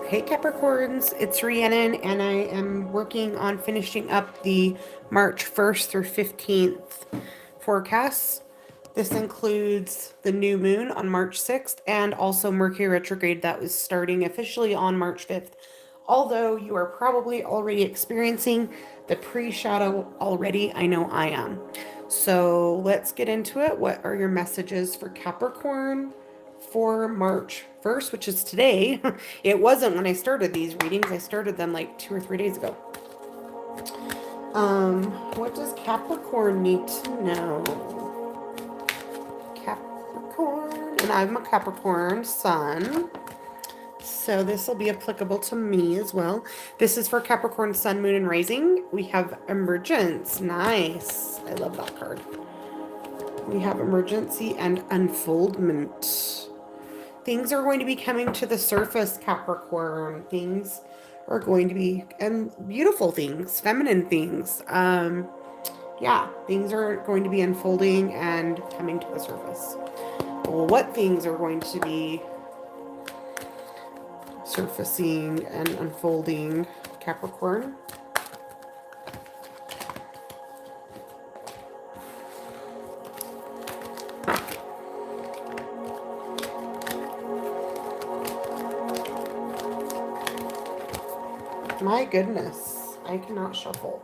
Hey Capricorns, it's Rhiannon, and I am working on finishing up the March 1st through 15th forecasts. This includes the new moon on March 6th and also Mercury retrograde that was starting officially on March 5th. Although you are probably already experiencing the pre-shadow already, I know I am. So let's get into it. What are your messages for Capricorn for March 1st, which is today? It wasn't when I started these readings. I started them like 2 or 3 days ago. What does Capricorn need to know? Capricorn, and I'm a Capricorn sun, so this will be applicable to me as well. This is for Capricorn sun, moon, and rising. We have emergence. Nice. I love that card. We have emergency and unfoldment. Things are going to be coming to the surface, Capricorn. Things are going to be, and beautiful things, feminine things. Yeah, things are going to be unfolding and coming to the surface. Well, what things are going to be surfacing and unfolding, Capricorn? My goodness, I cannot shuffle.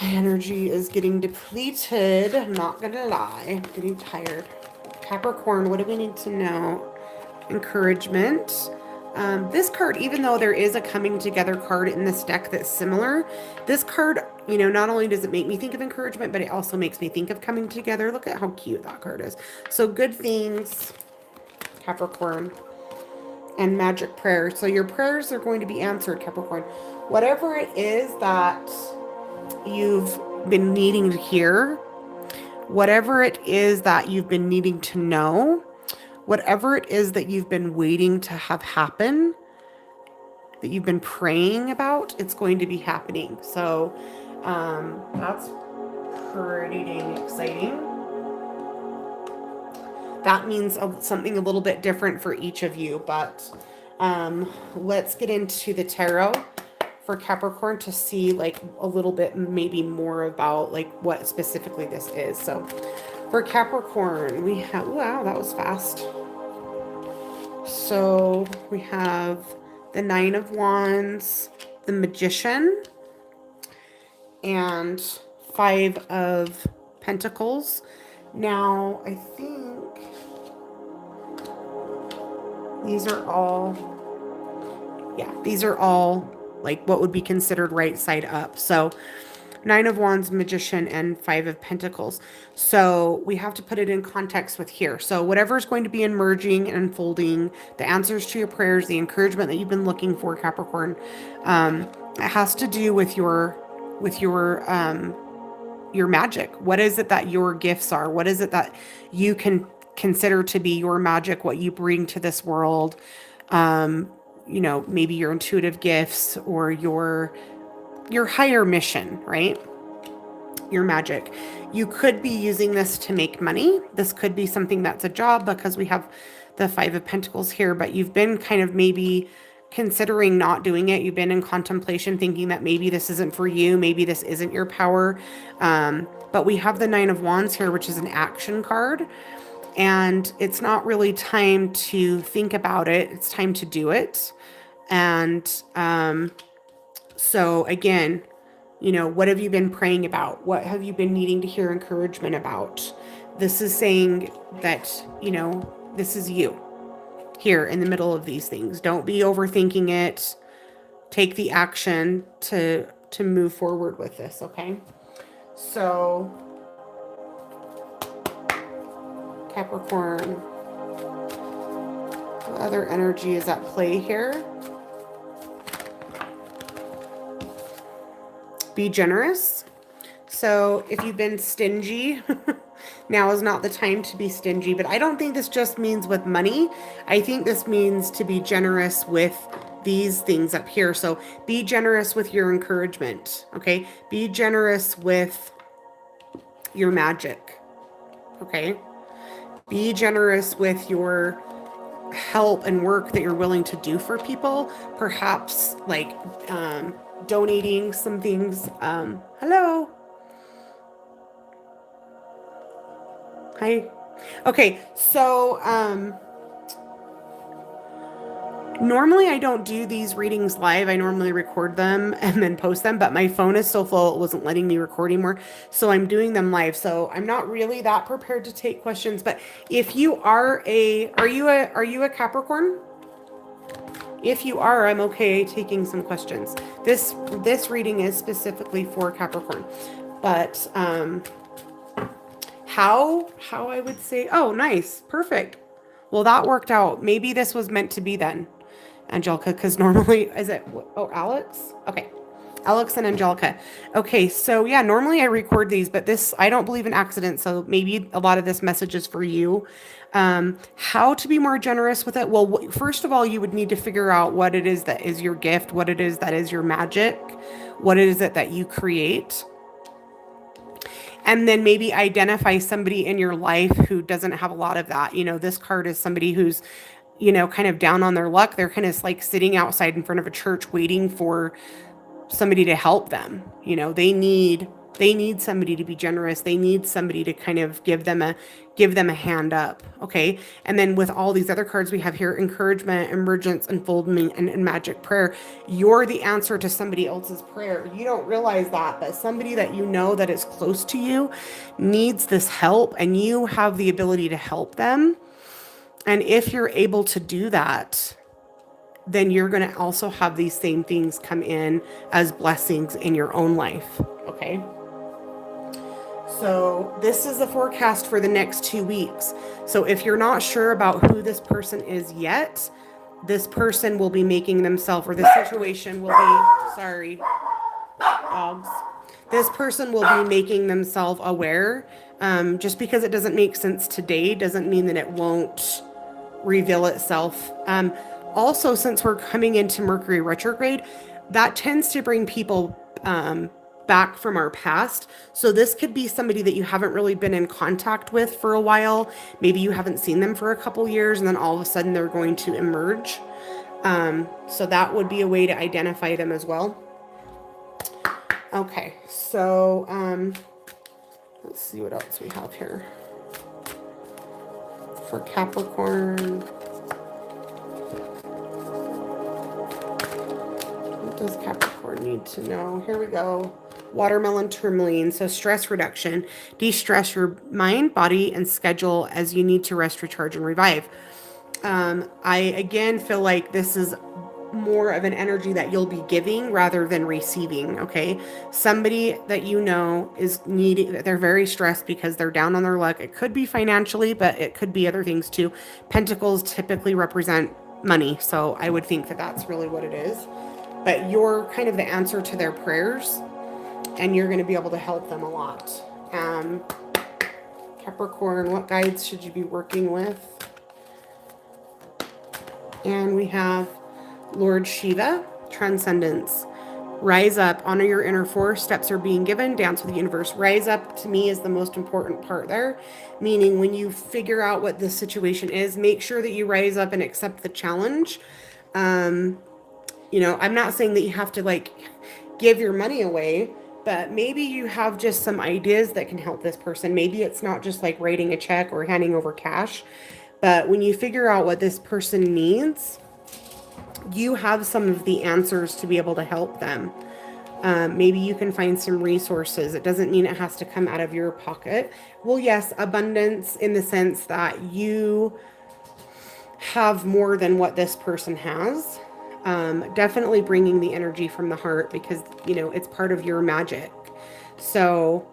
My energy is getting depleted. I'm not gonna lie. I'm getting tired. Capricorn, what do we need to know? Encouragement. This card, even though there is a coming together card in this deck that's similar, this card, you know, not only does it make me think of encouragement, but it also makes me think of coming together. Look at how cute that card is. So good things, Capricorn. And magic prayers. So your prayers are going to be answered, Capricorn. Whatever it is that you've been needing to hear, whatever it is that you've been needing to know, whatever it is that you've been waiting to have happen, that you've been praying about, it's going to be happening. So that's pretty dang exciting. That means something a little bit different for each of you, but let's get into the tarot for Capricorn to see like a little bit maybe more about like what specifically this is. So for Capricorn, we have, wow, that was fast. So we have the Nine of Wands, the Magician, and Five of Pentacles. Now, I think these are all, yeah, these are all like what would be considered right side up. So Nine of Wands, Magician, and Five of Pentacles. So we have to put it in context with here. So whatever is going to be emerging and unfolding, the answers to your prayers, the encouragement that you've been looking for, Capricorn, it has to do with your magic. What is it that your gifts are? What is it that you can consider to be your magic, what you bring to this world? You know, maybe your intuitive gifts or your higher mission, right? Your magic. You could be using this to make money. This could be something that's a job because we have the Five of Pentacles here, but you've been kind of maybe considering not doing it. You've been in contemplation thinking that maybe this isn't for you. Maybe this isn't your power. But we have the Nine of Wands here, which is an action card. And it's not really time to think about it. It's time to do it. And so again, you know, what have you been praying about? What have you been needing to hear encouragement about? This is saying that, you know, this is you here in the middle of these things. Don't be overthinking it. Take the action to move forward with this, okay? So Capricorn, what other energy is at play here? Be generous. So if you've been stingy, now is not the time to be stingy. But I don't think this just means with money. I think this means to be generous with these things up here. So be generous with your encouragement, okay? Be generous with your magic, okay? Be generous with your help and work that you're willing to do for people, perhaps like donating some things. Hello. Hi. Okay, so normally I don't do these readings live. I normally record them and then post them, but my phone is so full it wasn't letting me record anymore. So I'm doing them live. So I'm not really that prepared to take questions, but if you are you a Capricorn? If you are, I'm okay taking some questions. This reading is specifically for Capricorn. But how I would say, oh, nice. Perfect. Well, that worked out. Maybe this was meant to be then. Angelica, because normally, is it, oh, Alex? Okay. Alex and Angelica. Okay, so yeah, normally I record these, but this, I don't believe in accidents, so maybe a lot of this message is for you. How to be more generous with it? Well, first of all, you would need to figure out what it is that is your gift, what it is that is your magic, what it is that you create. And then maybe identify somebody in your life who doesn't have a lot of that. You know, this card is somebody who's, you know, kind of down on their luck. They're kind of like sitting outside in front of a church waiting for somebody to help them. You know, they need somebody to be generous. They need somebody to kind of give them a hand up. Okay. And then with all these other cards we have here, encouragement, emergence, unfoldment, and magic prayer, you're the answer to somebody else's prayer. You don't realize that, but somebody that you know that is close to you needs this help, and you have the ability to help them. And if you're able to do that, then you're going to also have these same things come in as blessings in your own life. Okay. So this is the forecast for the next 2 weeks. So if you're not sure about who this person is yet, this person will be making themselves, or this situation will be, sorry, dogs. This person will be making themselves aware. Just because it doesn't make sense today doesn't mean that it won't reveal itself. Also, since we're coming into Mercury retrograde, that tends to bring people back from our past. So this could be somebody that you haven't really been in contact with for a while. Maybe you haven't seen them for a couple years, and then all of a sudden they're going to emerge. So that would be a way to identify them as well. Okay, so let's see what else we have here. For Capricorn, what does Capricorn need to know? Here we go. Watermelon tourmaline. So stress reduction. De-stress your mind, body, and schedule as you need to rest, recharge, and revive. I again feel like this is more of an energy that you'll be giving rather than receiving. Okay. Somebody that you know is needing, they're very stressed because they're down on their luck. It could be financially, but it could be other things too. Pentacles typically represent money. So I would think that that's really what it is, but you're kind of the answer to their prayers, and you're going to be able to help them a lot. Capricorn, what guides should you be working with? And we have Lord Shiva, transcendence. Rise up, honor your inner force. Steps are being given. Dance with the universe. Rise up to me is the most important part there. Meaning when you figure out what this situation is, make sure that you rise up and accept the challenge. You know, I'm not saying that you have to like give your money away, but maybe you have just some ideas that can help this person. Maybe it's not just like writing a check or handing over cash, but when you figure out what this person needs, you have some of the answers to be able to help them. Maybe you can find some resources. It doesn't mean it has to come out of your pocket. Well, yes, abundance in the sense that you have more than what this person has. Definitely bringing the energy from the heart, because, you know, it's part of your magic. So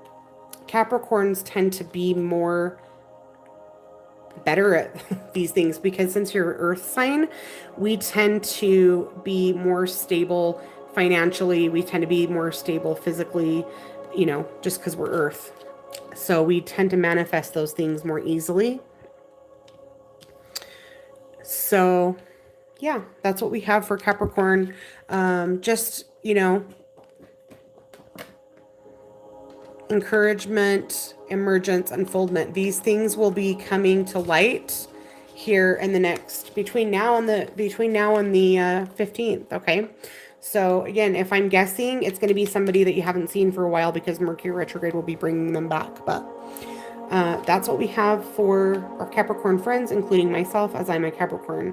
Capricorns tend to be better at these things, because since you're earth sign, we tend to be more stable financially. We tend to be more stable physically, you know, just because we're earth. So we tend to manifest those things more easily. So yeah, that's what we have for Capricorn. Just, you know, encouragement, emergence, unfoldment. These things will be coming to light here in the next, between now and the 15th, okay? So again, if I'm guessing, it's going to be somebody that you haven't seen for a while because Mercury retrograde will be bringing them back. But that's what we have for our Capricorn friends, including myself, as I'm a Capricorn.